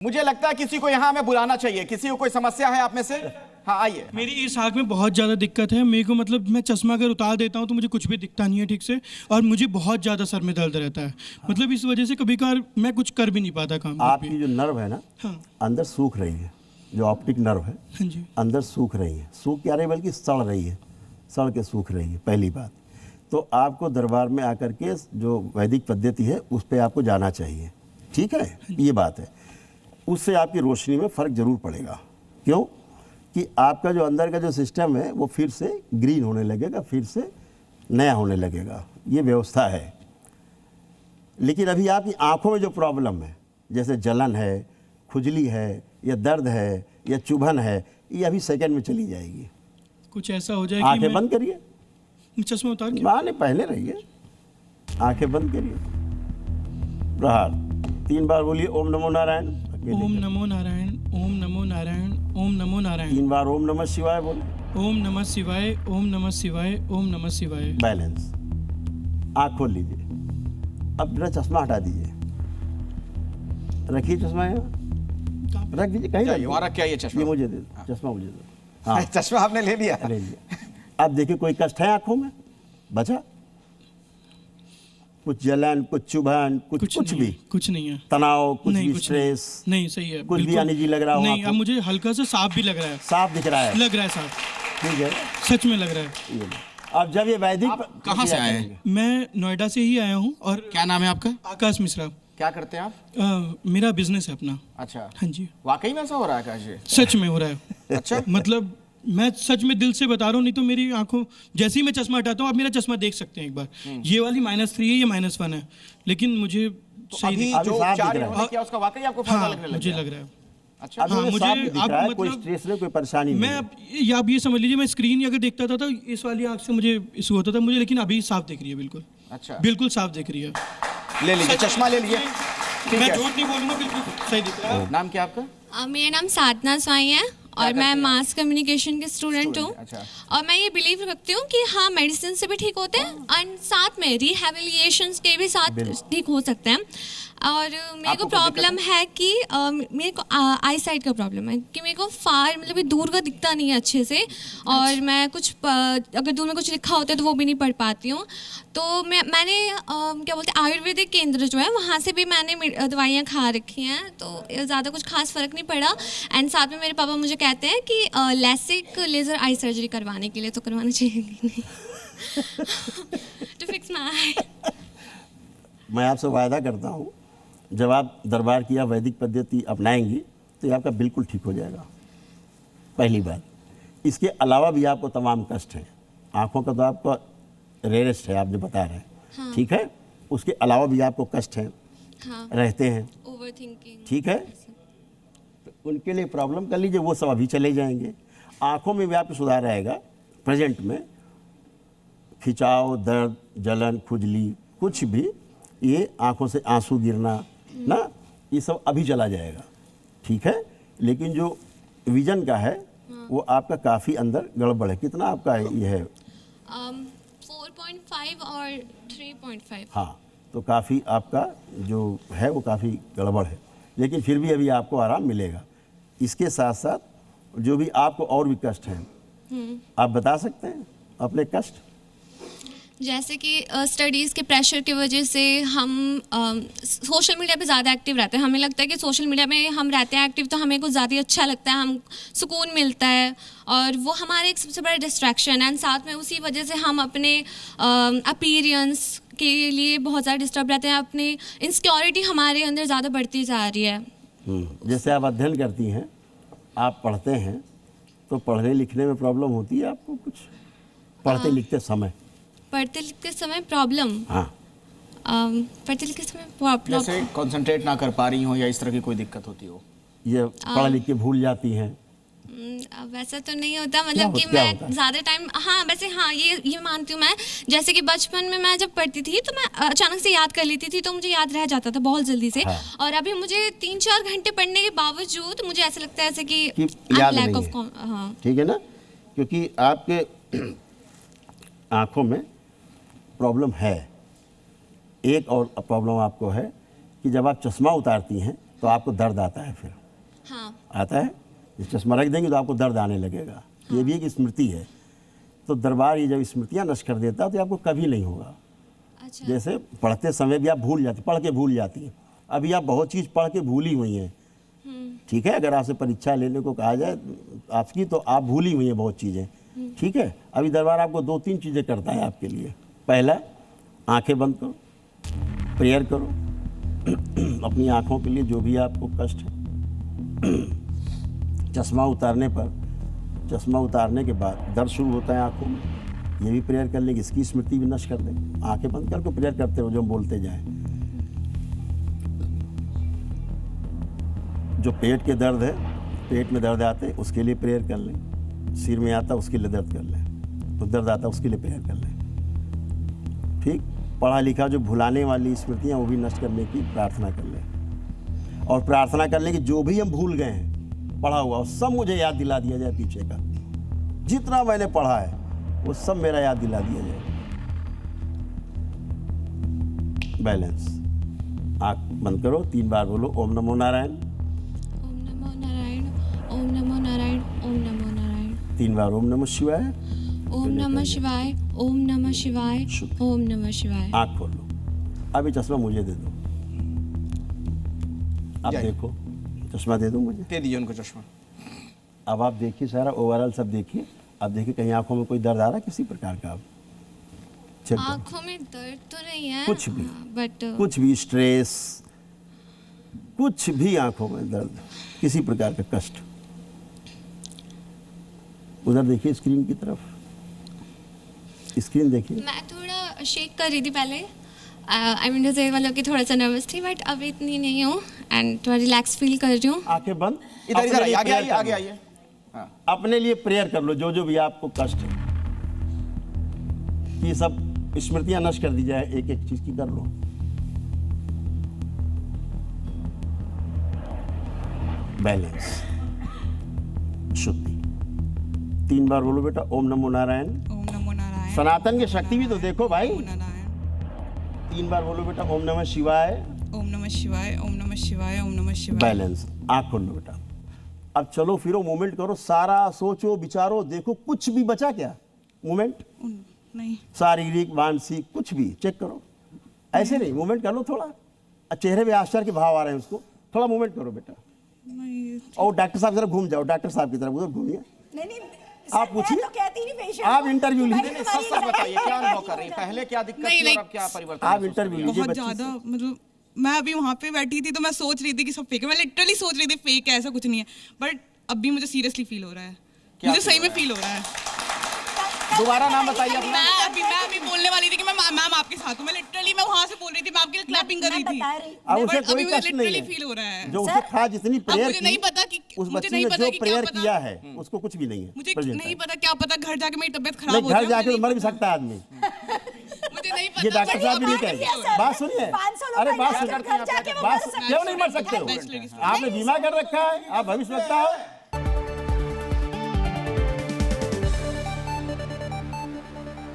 मुझे लगता है किसी को यहाँ हमें बुलाना चाहिए। किसी को कोई समस्या है आप में से? हाँ आइए। मेरी इस आँख में बहुत ज़्यादा दिक्कत है। मेरे को मतलब मैं चश्मा अगर उतार देता हूँ तो मुझे कुछ भी दिखता नहीं है ठीक से, और मुझे बहुत ज़्यादा सर में दर्द रहता है। मतलब इस वजह से कभी कभार मैं कुछ कर भी नहीं पाता काम। आपकी जो नर्व है ना, हाँ अंदर सूख रही है, जो ऑप्टिक नर्व है हाँ जी, अंदर सूख रही है। सूख क्या रही है, बल्कि सड़ रही है, सड़ के सूख रही है। पहली बात तो आपको दरबार में आकर के जो वैदिक पद्धति है उस पर आपको जाना चाहिए, ठीक है, ये बात है। उससे आपकी रोशनी में फ़र्क जरूर पड़ेगा। क्यों कि आपका जो अंदर का जो सिस्टम है वो फिर से ग्रीन होने लगेगा, फिर से नया होने लगेगा, ये व्यवस्था है। लेकिन अभी आपकी आंखों में जो प्रॉब्लम है, जैसे जलन है, खुजली है, या दर्द है, या चुभन है, ये अभी सेकंड में चली जाएगी। कुछ ऐसा हो जाए कि आंखें बंद करिए, चश्मा उतार के माने पहले रहिए, आंखें बंद करिए, प्रहार 3 बार बोलिए ओम नमो नारायण। ओम नमो नारायण, ओम नमो नारायण, ओम नमो नारायण। 3 बार ओम नमः शिवाय बोले। ओम नमः शिवाय, ओम नमः शिवाय, ओम नमः शिवाय। बैलेंस। आँख खोल लीजिए। अब मेरा चश्मा हटा दीजिए, रखिए चश्मा यहाँ, रख दीजिए कहीं जाइए, वहाँ रख के आइए चश्मा। ये मुझे दे दो, चश्मा मुझे दो। हाँ चश्मा आपने ले लिया? ले लिया। अब देखिए कोई कष्ट है आंखों में? बचा? कुछ जलन, कुछ चुभन, कुछ भी? कुछ नहीं है। तनाव, कुछ नहीं, भी कुछ स्ट्रेस? नहीं, सही है। कुछ भी बिल्कुल अनिजी लग रहा हो? नहीं, अब मुझे हल्का सा साफ भी लग रहा है। साफ दिख रहा है? लग रहा है साफ, ठीक है, सच में लग रहा है। ये लो। अब जब ये वैदिक कहाँ से आए हैं? मैं नोएडा से ही आया हूँ। और क्या नाम है आपका? आकाश मिश्रा। क्या करते हैं आप? मेरा बिजनेस है अपना। अच्छा, हाँ जी, वाकई में ऐसा हो रहा है काश? सच में हो रहा है। अच्छा, मतलब मैं सच में दिल से बता रहा हूँ, नहीं तो मेरी आंखों, जैसे ही मैं चश्मा हटाता हूँ, आप मेरा चश्मा देख सकते हैं एक बार, ये वाली -3 है, ये -1 है, लेकिन मुझे तो सही अभी दिख- जो साफ दिख उपचार रहा है। इन्होंने किया उसका वाकई आपको फायदा हाँ, लगने लग मुझे गया? लग रहा है। अच्छा, अब हाँ, मुझे साफ मुझे भी दिख आप रहा है, कोई मतलब- स्ट्रेस नहीं, कोई परेशानी नहीं मैं है। अब आप ये समझ लीजिए, मैं स्क्रीन अगर देखता था तो इस वाली आंख से मुझे इशू होता था मुझे, लेकिन अभी साफ दिख रही है, बिल्कुल अच्छा, बिल्कुल साफ दिख रही है। ले लीजिए चश्मा, ले लीजिए। ठीक मैं है, झूठ नहीं बोलूंगा, बिल्कुल सही दिख रहा है। नाम क्या आपका? मेरा नाम साधना स्वाई है और मैं मास कम्युनिकेशन के स्टूडेंट हूँ। अच्छा, और मैं ये बिलीव रखती हूँ कि हाँ, मेडिसिन से भी ठीक होते हैं और साथ में रिहैबिलिटेशन के भी साथ ठीक हो सकते हैं। और मेरे को प्रॉब्लम है कि मेरे को आई साइट का प्रॉब्लम है कि मेरे को फार मतलब कि दूर का दिखता नहीं है अच्छे से, और मैं कुछ अगर दूर में कुछ लिखा होता है तो वो भी नहीं पढ़ पाती हूँ। तो मैंने क्या बोलते हैं, आयुर्वेदिक केंद्र जो है वहाँ से भी मैंने दवाइयाँ खा रखी हैं, तो ज़्यादा कुछ खास फ़र्क नहीं पड़ा। एंड साथ में मेरे पापा मुझे कहते हैं कि लेसिक लेज़र आई सर्जरी करवाने के लिए, तो करवाना चाहिए कि नहीं टू फिक्स माई आई। मैं आपसे वायदा करता हूँ, जब आप दरबार की या वैदिक पद्धति अपनाएंगी तो ये आपका बिल्कुल ठीक हो जाएगा, पहली बात। इसके अलावा भी आपको तमाम कष्ट हैं, आँखों का तो आपका रेयरेस्ट है, आप जो बता रहे हैं, हाँ। ठीक है, उसके अलावा भी आपको कष्ट हैं, हाँ, रहते हैं, ओवर थिंकिंग, ठीक है, तो उनके लिए प्रॉब्लम कर लीजिए, वो सब अभी चले जाएंगे। आँखों में भी आपको सुधार आएगा। प्रेजेंट में खिंचाव, दर्द, जलन, खुजली, कुछ भी, ये आँखों से आंसू गिरना ना, ये सब अभी चला जाएगा, ठीक है। लेकिन जो विजन का है वो आपका काफ़ी अंदर गड़बड़ है। कितना आपका ये है? 4.5 और 3.5। हाँ, तो काफ़ी आपका जो है वो काफ़ी गड़बड़ है, लेकिन फिर भी अभी आपको आराम मिलेगा। इसके साथ साथ जो भी आपको और भी कष्ट हैं, आप बता सकते हैं अपने कष्ट? जैसे कि स्टडीज़ के प्रेशर की वजह से हम सोशल मीडिया पे ज़्यादा एक्टिव रहते हैं। हमें लगता है कि सोशल मीडिया में हम रहते हैं एक्टिव तो हमें कुछ ज़्यादा अच्छा लगता है, हम सुकून मिलता है, और वो हमारे एक सबसे बड़ा डिस्ट्रैक्शन है। एंड साथ में उसी वजह से हम अपने अपीयरेंस के लिए बहुत ज़्यादा डिस्टर्ब रहते हैं, अपनी इनसिक्योरिटी हमारे अंदर ज़्यादा बढ़ती जा रही है। जैसे आप अध्ययन करती हैं, आप पढ़ते हैं, तो पढ़ने लिखने में प्रॉब्लम होती है आपको कुछ? पढ़ते लिखते समय? पढ़ते लिखते समय प्रॉब्लम, हाँ, पढ़ते लिखते समय प्रॉब्लम, जैसे कंसंट्रेट ना कर पा रही हो या इस तरह की कोई दिक्कत होती हो? ये पढ़ लिख के भूल जाती हैं? वैसा तो नहीं होता, मतलब कि क्या होता मैं है? ज़्यादा टाइम, हाँ वैसे हाँ ये मानती हूँ मैं। जैसे कि बचपन में मैं जब पढ़ती थी तो मैं अचानक से याद कर लेती थी, तो मुझे याद रह जाता था बहुत जल्दी से। हाँ। और अभी मुझे 3-4 घंटे पढ़ने के बावजूद मुझे ऐसा लगता है जैसे कि याद lack नहीं of है। हाँ, ठीक है ना, क्योंकि आपके आँखों में प्रॉब्लम है। एक और प्रॉब्लम आपको है कि जब आप चश्मा उतारती हैं तो आपको दर्द आता है फिर हाँ आता है। जब चश्मा रख देंगे तो आपको दर्द आने लगेगा। ये भी एक स्मृति है। तो दरबार ये जब स्मृतियाँ नष्ट कर देता है तो आपको कभी नहीं होगा। अच्छा जैसे पढ़ते समय भी आप भूल जाती, पढ़ के भूल जाती हैं। अभी आप बहुत चीज़ पढ़ के भूली हुई हैं, ठीक है। अगर आपसे परीक्षा लेने को कहा जाए आपकी तो आप भूली हुई हैं बहुत चीज़ें, ठीक है। अभी दरबार आपको 2-3 चीज़ें करता है आपके लिए। पहला, आंखें बंद करो, प्रेयर करो अपनी आँखों के लिए जो भी आपको कष्ट है। चश्मा उतारने के बाद दर्द शुरू होता है आँखों में, ये भी प्रेयर कर लेंगे, इसकी स्मृति भी नष्ट कर देंगे। आंखें बंद करके प्रेयर करते रहो जो हम बोलते जाएं। जो पेट के दर्द है, पेट में दर्द आते हैं उसके लिए प्रेयर कर लें। सिर में आता उसके लिए दर्द कर लें, तो दर्द आता उसके लिए प्रेयर कर लें, ठीक। पढ़ा लिखा जो भुलाने वाली स्मृतियाँ वो भी नष्ट करने की प्रार्थना कर लें। और प्रार्थना कर लें कि जो भी हम भूल गए हैं पढ़ा हुआ, सब मुझे याद दिला दिया जाए। पीछे का जितना मैंने पढ़ा है वो सब मेरा याद दिला दिया जाए। बैलेंस। आँख बंद करो, 3 बार बोलो ओम नमो नारायण। ओम नमो नारायण, ओम नमो नारायण, ओम नमो नारायण। 3 बार ओम नमः शिवाय। ओम नमः शिवाय, ओम नमः शिवाय, ओम नमः शिवाय। आँख खोल लो। अब ये चश्मा मुझे दे दो। अब जय। देखो, चश्मा दे दो मुझे। दे दीजिए उनको चश्मा। अब आप देखिए, सारा ओवरऑल सब देखिए। अब देखिए कहीं आंखों में कोई दर्द आ रहा है किसी प्रकार का? आप चेक करो। आँखों में दर्द तो नहीं है कुछ भी, बट कुछ भी स्ट्रेस, कुछ भी आंखों में दर्द, किसी प्रकार का कष्ट। उधर देखिए स्क्रीन की तरफ, स्क्रीन देखिए। मैं थोड़ा शेक कर रही थी पहले। आई मीन टू से मतलब कि थोड़ा सा नर्वस थी, बट अभी इतनी नहीं हूँ एंड थोड़ा रिलैक्स फील कर रही हूँ। आंखें बंद। इधर अपने लिए आगे prayer आइए, कर आगे लो। आइए। हाँ। अपने लिए प्रेयर कर लो जो जो भी आपको कष्ट है, ये सब स्मृतियां नष्ट कर दी जाए। एक एक चीज की कर लो। बैलेंस, शुद्धि। 3 बार बोलो बेटा ओम नमो नारायण। ओम नमो नारायण। सनातन की शक्ति भी तो देखो भाई। ओम नारायण। 3 बार बोलो बेटा ओम नमः शिवाय। ओम नमः शिवाय, ओम नमः शिवाय, ओम नमः शिवाय। बैलेंस। आँख खोल लो बेटा। अब चलो फिरो, मूवमेंट करो, सारा सोचो विचारो, देखो कुछ भी बचा क्या मूवमेंट? नहीं। शारीरिक मानसिक कुछ भी चेक करो। ऐसे नहीं, मूवमेंट कर लो थोड़ा। चेहरे पे आश्चर्य के भाव आ रहे हैं, उसको थोड़ा मूवमेंट करो बेटा। नहीं। और डॉक्टर साहब की तरफ घूम जाओ, डॉक्टर साहब की तरफ उधर घूमिए। नहीं आप पूछिए। तो कहती नहीं पेशेंट आप इंटरव्यू लीजिए। नहीं, सच सच बताइए क्या अनुभव कर रही है? पहले क्या दिक्कत नहीं, थी नहीं। और अब क्या परिवर्तन? आप इंटरव्यू लीजिए बहुत बच्ची ज्यादा से। मतलब मैं अभी वहाँ पे बैठी थी तो मैं सोच रही थी कि सब फेक है। मैं लिटरली सोच रही थी फेक है, ऐसा कुछ नहीं है। बट अभी मुझे सीरियसली फील हो रहा है। क्या मुझे feel सही हो में रहा फील हो रहा है। दोबारा नाम बताइए अपना। मैं अभी बोलने वाली थी कि मैं मैम आपके साथ हूँ। मैं लिटरली मैं वहाँ से बोल रही थी, मैं आपके लिए क्लैपिंग कर रही थी। अब उसे But कोई अभी मुझे कष्ट नहीं लिटरली है। फील हो रहा है। जो उसे था जितनी प्रेयर मुझे नहीं पता की, कि- उस मुझे बच्ची नहीं ने पता जो कि क्या प्रेयर पता- किया है उसको कुछ भी नहीं है। मुझे present नहीं है। पता, क्या पता घर जाके मेरी तबीयत खराब नहीं, हो घर जाए। जाके तो मुझे मर भी सकता है आदमी। नहीं पता। ये डॉक्टर साहब भी नहीं चलिए, कहेंगे। सर। बात सुनिए। 500 अरे बात रुपए सुनिए। घर जाके वो बात मर सकते क्यों नहीं मर सकते हो? Bachelor की आपने बीमा कर रखा है, आप भविष्य वक्ता हो।